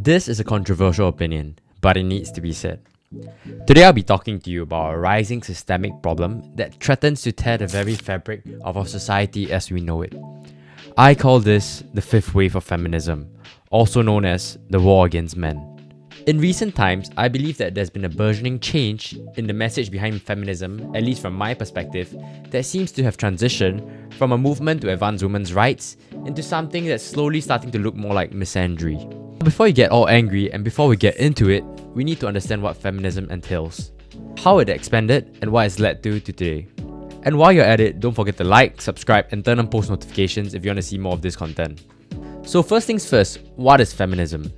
This is a controversial opinion, but it needs to be said. Today I'll be talking to you about a rising systemic problem that threatens to tear the very fabric of our society as we know it. I call this the fifth wave of feminism, also known as the war against men. In recent times, I believe that there's been a burgeoning change in the message behind feminism, at least from my perspective, that seems to have transitioned from a movement to advance women's rights into something that's slowly starting to look more like misandry. Before you get all angry and before we get into it, we need to understand what feminism entails, how it expanded, and what it's led to today. And while you're at it, don't forget to like, subscribe, and turn on post notifications if you want to see more of this content. So first things first, what is feminism?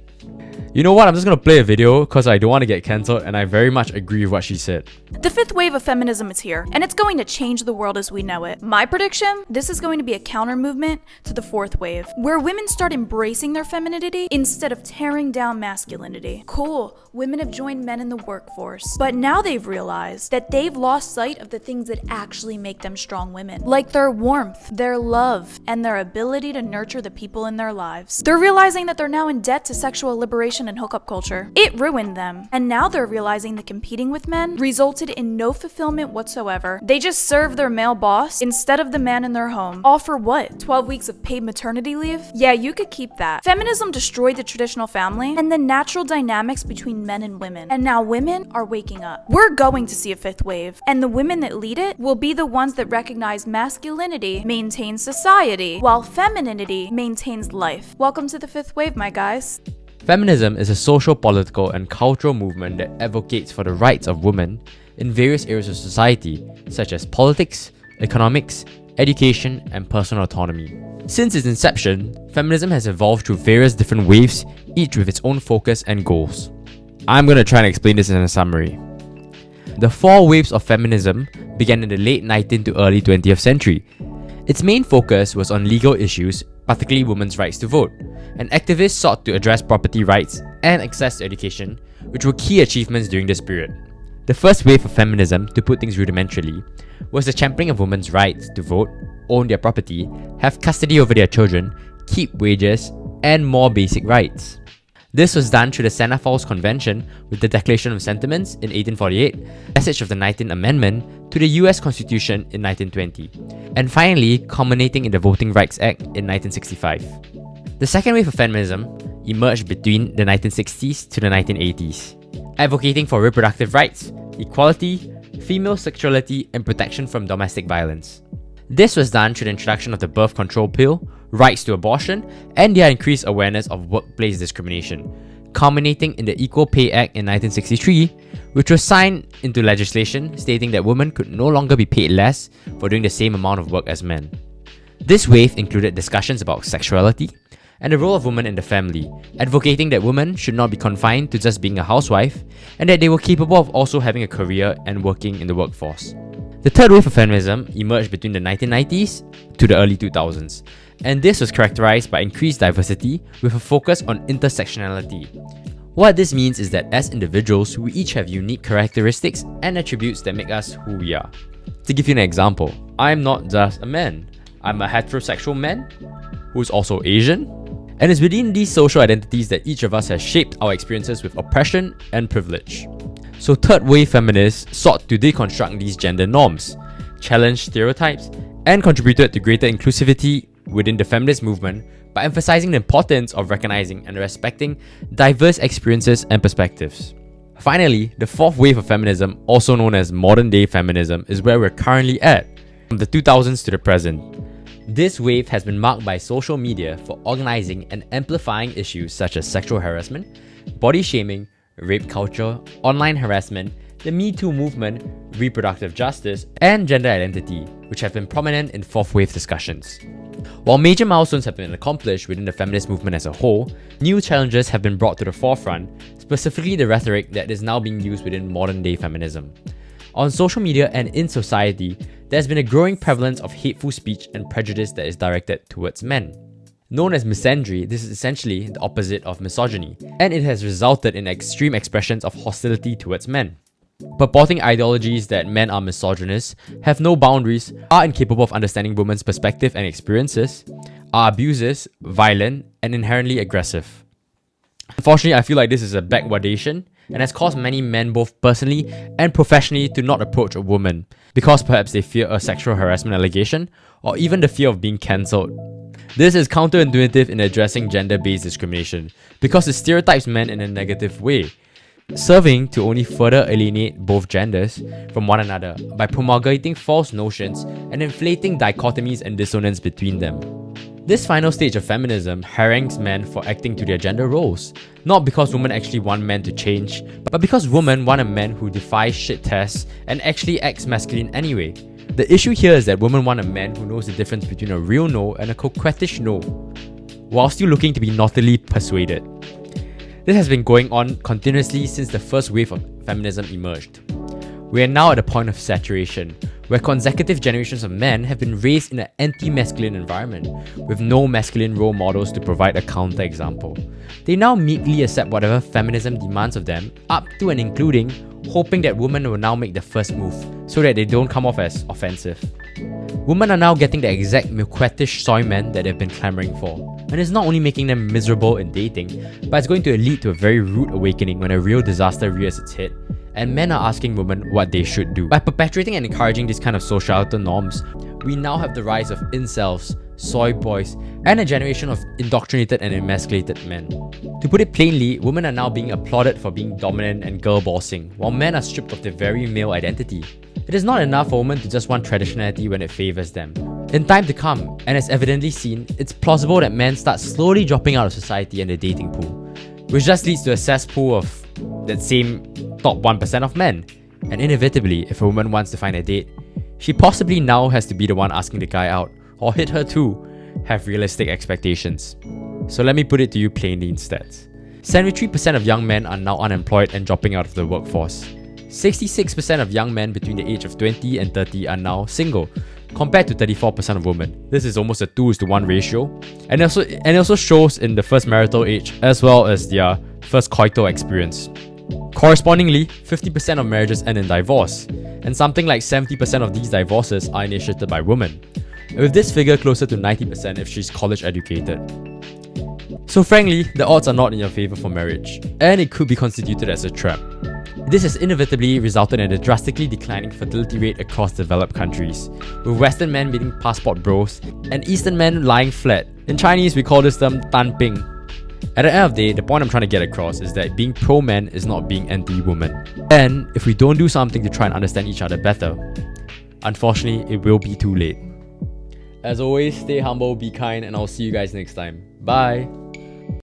You know what, I'm just gonna play a video because I don't want to get cancelled and I very much agree with what she said. The fifth wave of feminism is here, and it's going to change the world as we know it. My prediction? This is going to be a counter movement to the fourth wave, where women start embracing their femininity instead of tearing down masculinity. Cool, women have joined men in the workforce, but now they've realized that they've lost sight of the things that actually make them strong women, like their warmth, their love, and their ability to nurture the people in their lives. They're realizing that they're now in debt to sexual liberation and hookup culture. It ruined them, and now they're realizing that competing with men resulted in no fulfillment whatsoever. They just serve their male boss instead of the man in their home. All for what? 12 weeks of paid maternity leave? Yeah, you could keep that. Feminism destroyed the traditional family and the natural dynamics between men and women, and now women are waking up. We're going to see a fifth wave, and the women that lead it will be the ones that recognize masculinity maintains society, while femininity maintains life. Welcome to the fifth wave, my guys. Feminism is a social, political, and cultural movement that advocates for the rights of women in various areas of society, such as politics, economics, education, and personal autonomy. Since its inception, feminism has evolved through various different waves, each with its own focus and goals. I'm going to try and explain this in a summary. The four waves of feminism began in the late 19th to early 20th century. Its main focus was on legal issues, particularly women's rights to vote, and activists sought to address property rights and access to education, which were key achievements during this period. The first wave of feminism, to put things rudimentarily, was the championing of women's rights to vote, own their property, have custody over their children, keep wages, and more basic rights. This was done through the Santa Falls Convention with the Declaration of Sentiments in 1848, passage of the 19th Amendment to the US Constitution in 1920, and finally culminating in the Voting Rights Act in 1965. The second wave of feminism emerged between the 1960s to the 1980s, advocating for reproductive rights, equality, female sexuality, and protection from domestic violence. This was done through the introduction of the birth control pill, rights to abortion, and their increased awareness of workplace discrimination, culminating in the Equal Pay Act in 1963, which was signed into legislation stating that women could no longer be paid less for doing the same amount of work as men. This wave included discussions about sexuality and the role of women in the family, advocating that women should not be confined to just being a housewife and that they were capable of also having a career and working in the workforce. The third wave of feminism emerged between the 1990s to the early 2000s, and this was characterized by increased diversity with a focus on intersectionality. What this means is that as individuals, we each have unique characteristics and attributes that make us who we are. To give you an example, I'm not just a man. I'm a heterosexual man who's also Asian, and it's within these social identities that each of us has shaped our experiences with oppression and privilege. So third wave feminists sought to deconstruct these gender norms, challenge stereotypes, and contributed to greater inclusivity within the feminist movement by emphasizing the importance of recognizing and respecting diverse experiences and perspectives. Finally, the fourth wave of feminism, also known as modern day feminism, is where we're currently at, from the 2000s to the present. This wave has been marked by social media for organizing and amplifying issues such as sexual harassment, body shaming, rape culture, online harassment, the Me Too movement, reproductive justice, and gender identity, which have been prominent in fourth wave discussions. While major milestones have been accomplished within the feminist movement as a whole, new challenges have been brought to the forefront, specifically the rhetoric that is now being used within modern day feminism. On social media and in society, there's been a growing prevalence of hateful speech and prejudice that is directed towards men. Known as misandry, this is essentially the opposite of misogyny, and it has resulted in extreme expressions of hostility towards men. Purporting ideologies that men are misogynist, have no boundaries, are incapable of understanding women's perspective and experiences, are abusive, violent, and inherently aggressive. Unfortunately, I feel like this is a backwardation and has caused many men both personally and professionally to not approach a woman because perhaps they fear a sexual harassment allegation or even the fear of being cancelled. This is counterintuitive in addressing gender-based discrimination because it stereotypes men in a negative way, serving to only further alienate both genders from one another by promulgating false notions and inflating dichotomies and dissonance between them. This final stage of feminism harangues men for acting to their gender roles, not because women actually want men to change, but because women want a man who defies shit tests and actually acts masculine anyway. The issue here is that women want a man who knows the difference between a real no and a coquettish no, while still looking to be naughtily persuaded. This has been going on continuously since the first wave of feminism emerged. We are now at a point of saturation, where consecutive generations of men have been raised in an anti-masculine environment, with no masculine role models to provide a counterexample. They now meekly accept whatever feminism demands of them, up to and including hoping that women will now make the first move, so that they don't come off as offensive. Women are now getting the exact milquetish soy men that they've been clamoring for, and it's not only making them miserable in dating, but it's going to lead to a very rude awakening when a real disaster rears its head, and men are asking women what they should do. By perpetuating and encouraging these kind of societal norms, we now have the rise of incels, soy boys, and a generation of indoctrinated and emasculated men. To put it plainly, women are now being applauded for being dominant and girl-bossing, while men are stripped of their very male identity. It is not enough for women to just want traditionality when it favors them. In time to come, and as evidently seen, it's plausible that men start slowly dropping out of society and the dating pool, which just leads to a cesspool of that same top 1% of men. And inevitably, if a woman wants to find a date, she possibly now has to be the one asking the guy out, or hit her too, have realistic expectations. So let me put it to you plainly instead. 73% of young men are now unemployed and dropping out of the workforce. 66% of young men between the age of 20 and 30 are now single, compared to 34% of women. This is almost a 2:1 ratio, and it also shows in the first marital age as well as their first coital experience. Correspondingly, 50% of marriages end in divorce, and something like 70% of these divorces are initiated by women, with this figure closer to 90% if she's college educated. So frankly, the odds are not in your favor for marriage, and it could be constituted as a trap. This has inevitably resulted in a drastically declining fertility rate across developed countries, with Western men being passport bros and Eastern men lying flat. In Chinese, we call this term tan ping. At the end of the day, the point I'm trying to get across is that being pro-man is not being anti-woman. And if we don't do something to try and understand each other better, unfortunately, it will be too late. As always, stay humble, be kind, and I'll see you guys next time. Bye!